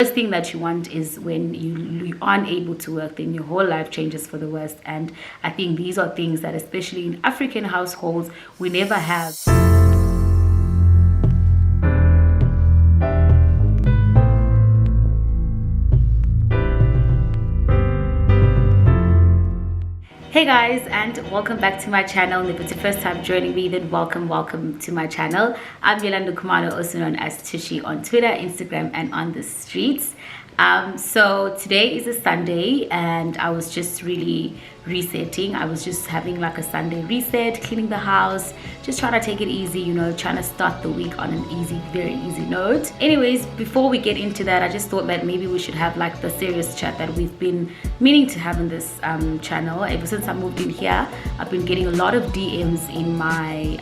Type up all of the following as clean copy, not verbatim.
First thing that you want is when you aren't able to work, then your whole life changes for the worst. And I think these are things that, especially in African households, we never have. Hey guys, and welcome back to my channel. If it's your first time joining me, then welcome to my channel. I'm Yolanda Kumano, also known as Tushy on Twitter, Instagram, and on the streets. So today is a Sunday, and I was just really resetting. I was just having like a Sunday reset, cleaning the house, just trying to take it easy, you know, trying to start the week on an very easy note. Anyways, before we get into that, I just thought that maybe we should have like the serious chat that we've been meaning to have in this channel. Ever since I moved in here, I've been getting a lot of DMs in my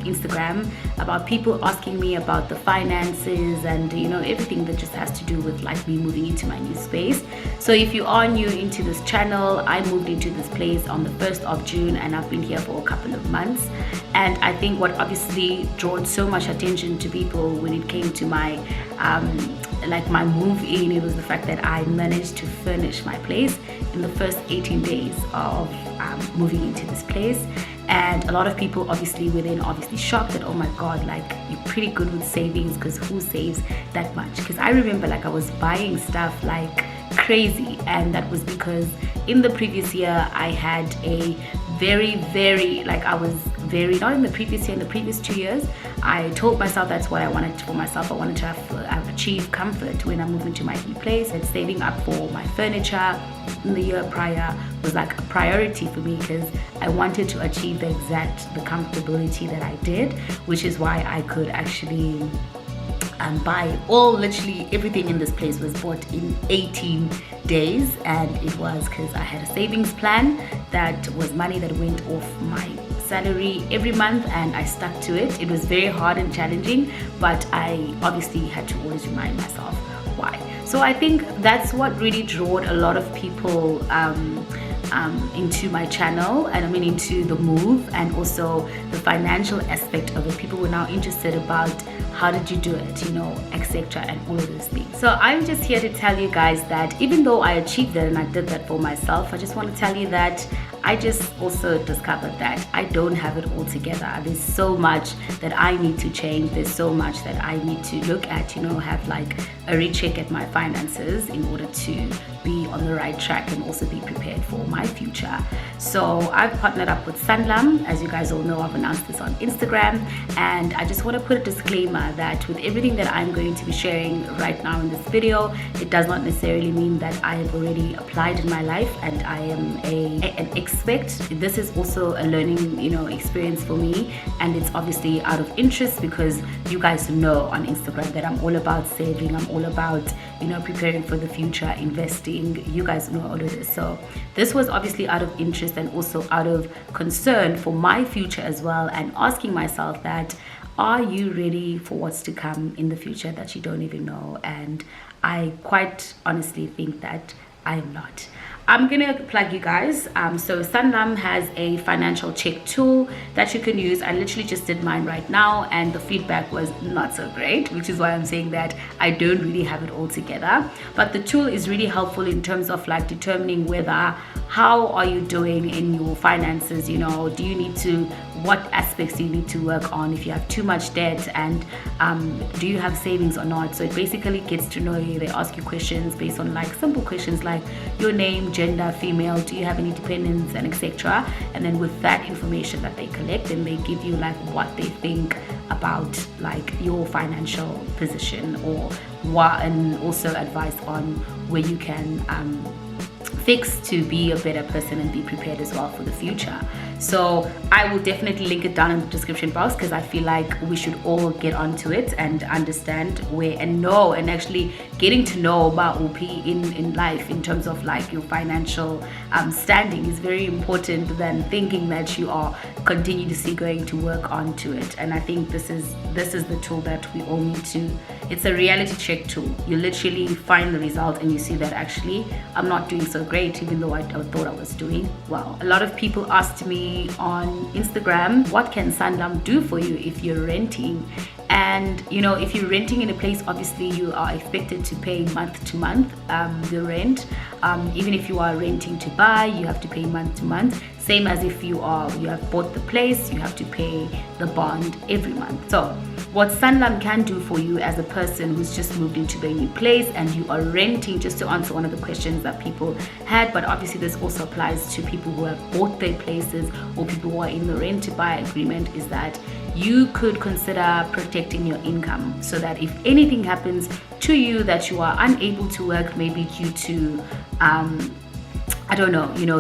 Instagram about people asking me about the finances and, you know, everything that just has to do with like me moving into my new space. So if you are new into this channel, I moved into this place on the 1st of June, and I've been here for a couple of months. And I think what obviously drawn so much attention to people when it came to my like my move in, it was the fact that I managed to furnish my place in the first 18 days of moving into this place. And a lot of people obviously were then shocked that, oh my god, like you're pretty good with savings, because who saves that much? Because I remember like I was buying stuff like crazy, and that was because in the previous year I had a very like I was very, not in the previous year, in the previous 2 years, I told myself that's what I wanted for myself. I wanted to have achieved comfort when I moved into my new place, and saving up for my furniture in the year prior was like a priority for me, because I wanted to achieve the comfortability that I did, which is why I could actually buy literally everything in this place was bought in 18 days. And it was because I had a savings plan that was money that went off my salary every month, and I stuck to it. It was very hard and challenging, but I obviously had to always remind myself why. So I think that's what really drew a lot of people into my channel, and I mean into the move, and also the financial aspect of it. People were now interested about how did you do it, you know, etc., and all of those things. So I'm just here to tell you guys that even though I achieved that and I did that for myself, I just want to tell you that I just also discovered that I don't have it all together. There's so much that I need to change. There's so much that I need to look at, you know, have like a recheck at my finances in order to be on the right track and also be prepared for my future. So I've partnered up with Sanlam. As you guys all know, I've announced this on Instagram, and I just want to put a disclaimer that with everything that I'm going to be sharing right now in this video, it does not necessarily mean that I have already applied in my life and I am an expert. This is also a learning, you know, experience for me, and it's obviously out of interest because you guys know on Instagram that I'm all about saving, I'm all about, you know, preparing for the future, investing. You guys know all of this. So this was obviously out of interest and also out of concern for my future as well, and asking myself that, are you ready for what's to come in the future that you don't even know? And I quite honestly think that I am not. I'm gonna plug you guys. So Sanlam has a financial check tool that you can use. I literally just did mine right now, and the feedback was not so great, which is why I'm saying that I don't really have it all together. But the tool is really helpful in terms of like determining whether, how are you doing in your finances, you know, do you need to, what aspects do you need to work on, if you have too much debt, and do you have savings or not. So it basically gets to know you. They ask you questions based on like simple questions like your name, gender, female, do you have any dependents, and etc. And then with that information that they collect, then they give you like what they think about like your financial position, or what, and also advice on where you can fix to be a better person and be prepared as well for the future. So I will definitely link it down in the description box, because I feel like we should all get onto it and understand where, and know, and actually getting to know about OP in life in terms of like your financial standing is very important than thinking that you are continuously going to work onto it. And I think this is the tool that we all need to, it's a reality check tool. You literally find the result and you see that actually I'm not doing so great, even though I thought I was doing well. A lot of people asked me me on Instagram, what can Sanlam do for you if you're renting? And if you're renting in a place, obviously you are expected to pay month to month the rent. Even if you are renting to buy, you have to pay month to month. Same as if you have bought the place, you have to pay the bond every month. So what Sanlam can do for you as a person who's just moved into a new place and you are renting, just to answer one of the questions that people had, but obviously this also applies to people who have bought their places or people who are in the rent to buy agreement, is that you could consider protecting your income so that if anything happens to you, that you are unable to work, maybe due to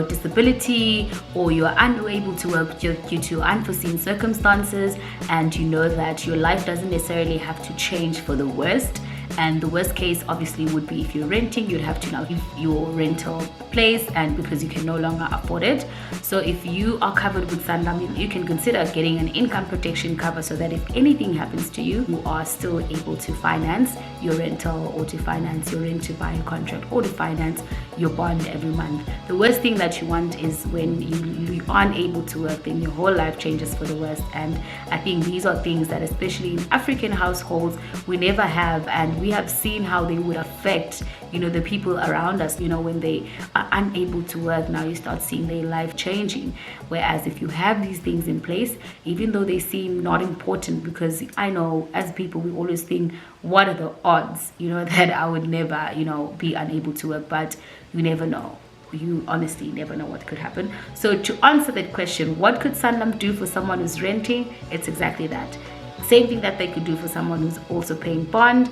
disability, or you're unable to work due to unforeseen circumstances, and you know that your life doesn't necessarily have to change for the worst. And the worst case obviously would be if you're renting, you'd have to now leave your rental place, and because you can no longer afford it. So if you are covered with Sanlam, you can consider getting an income protection cover so that if anything happens to you, you are still able to finance your rental, or to finance your rent to buy contract, or to finance your bond every month. The worst thing that you want is when you aren't able to work, then your whole life changes for the worst. And I think these are things that, especially in African households, we never have, and we have seen how they would affect the people around us. When they are unable to work, now you start seeing their life changing. Whereas if you have these things in place, even though they seem not important, because I know as people we always think, what are the odds that I would never be unable to work, but you never know. You honestly never know what could happen. So to answer that question, what could Sanlam do for someone who's renting? It's exactly that. Same thing that they could do for someone who's also paying bond.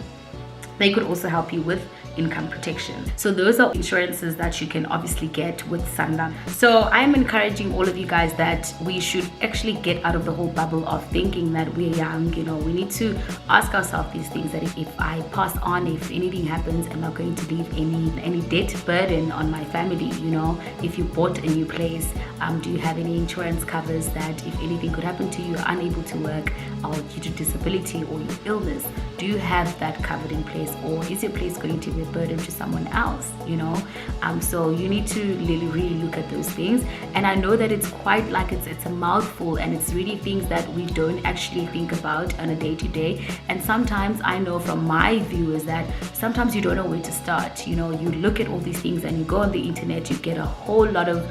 They could also help you with income protection. So those are insurances that you can obviously get with Sanlam. So I'm encouraging all of you guys that we should actually get out of the whole bubble of thinking that we're young. We need to ask ourselves these things, that if I pass on, if anything happens, am I going to leave any debt burden on my family? If you bought a new place, do you have any insurance covers that if anything could happen to you, you're unable to work, or due to disability or your illness, do you have that covered in place, or is your place going to be a burden to someone else? So you need to really look at those things. And I know that it's quite like it's a mouthful, and it's really things that we don't actually think about on a day-to-day. And sometimes I know from my view is that sometimes you don't know where to start. You look at all these things and you go on the internet, you get a whole lot of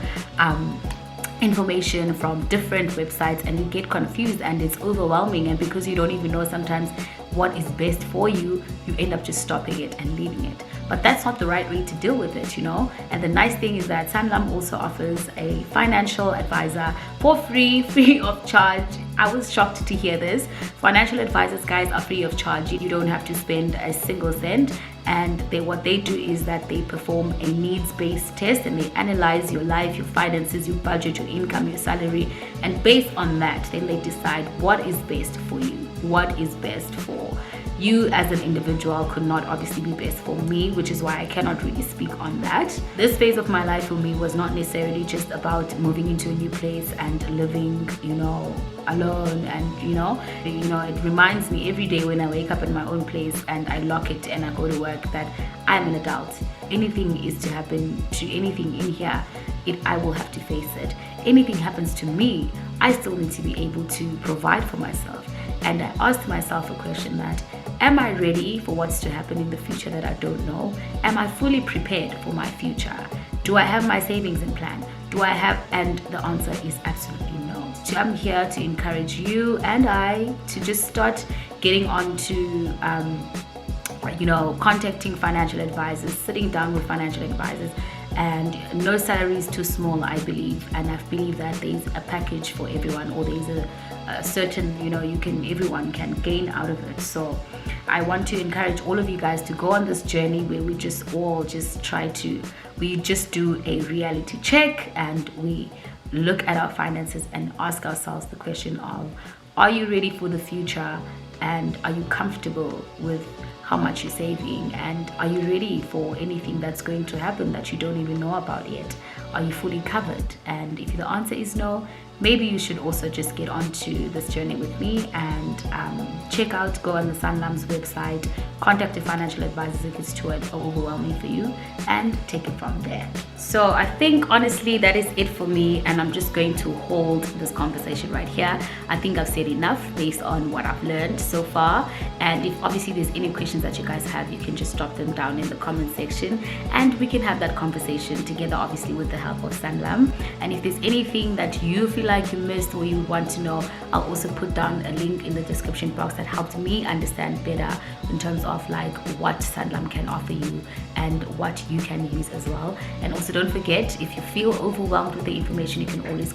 information from different websites, and you get confused and it's overwhelming. And because you don't even know sometimes what is best for you, you end up just stopping it and leaving it. But that's not the right way to deal with it. And the nice thing is that Sanlam also offers a financial advisor for free of charge. I was shocked to hear this. Financial advisors, guys, are free of charge. You don't have to spend a single cent. And what they do is that they perform a needs-based test, and they analyze your life, your finances, your budget, your income, your salary, and based on that, then they decide what is best for you, what is best for you as an individual. Could not obviously be best for me, which is why I cannot really speak on that. This phase of my life for me was not necessarily just about moving into a new place and living, alone, and it reminds me every day when I wake up in my own place and I lock it and I go to work that I'm an adult. Anything is to happen to anything in here, I will have to face it. Anything happens to me, I still need to be able to provide for myself. And I asked myself a question that, am I ready for what's to happen in the future that I don't know? Am I fully prepared for my future? Do I have my savings in plan? And the answer is absolutely no. So I'm here to encourage you and I to just start getting on to contacting financial advisors, sitting down with financial advisors. And no salary is too small, I believe, and I believe that there's a package for everyone, or there's a certain, everyone can gain out of it. So I want to encourage all of you guys to go on this journey where we just do a reality check, and we look at our finances and ask ourselves the question of, are you ready for the future, and are you comfortable with how much you're saving, and are you ready for anything that's going to happen that you don't even know about yet? Are you fully covered? And if the answer is no, maybe you should also just get onto this journey with me and go on the Sanlam's website, contact your financial advisors if it's too overwhelming for you, and take it from there. So I think honestly that is it for me, and I'm just going to hold this conversation right here. I think I've said enough based on what I've learned so far, and if obviously there's any questions that you guys have, you can just drop them down in the comment section and we can have that conversation together, obviously with the help of Sanlam. And if there's anything that you feel like you missed or you want to know, I'll also put down a link in the description box that helped me understand better in terms of like what Sanlam can offer you and what you can use as well. And also don't forget, if you feel overwhelmed with the information, you can always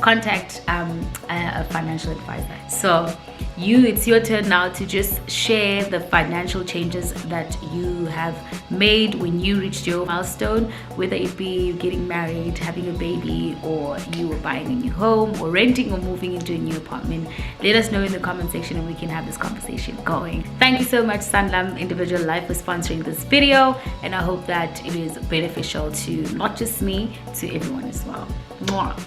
contact a financial advisor. So it's your turn now to just share the financial changes that you have made when you reached your milestone, whether it be getting married, having a baby, or you were buying a new home, or renting or moving into a new apartment. Let us know in the comment section and we can have this conversation going. Thank you so much, Sanlam Individual Life, for sponsoring this video, and I hope that it is beneficial to not just me, to everyone as well. Mwah.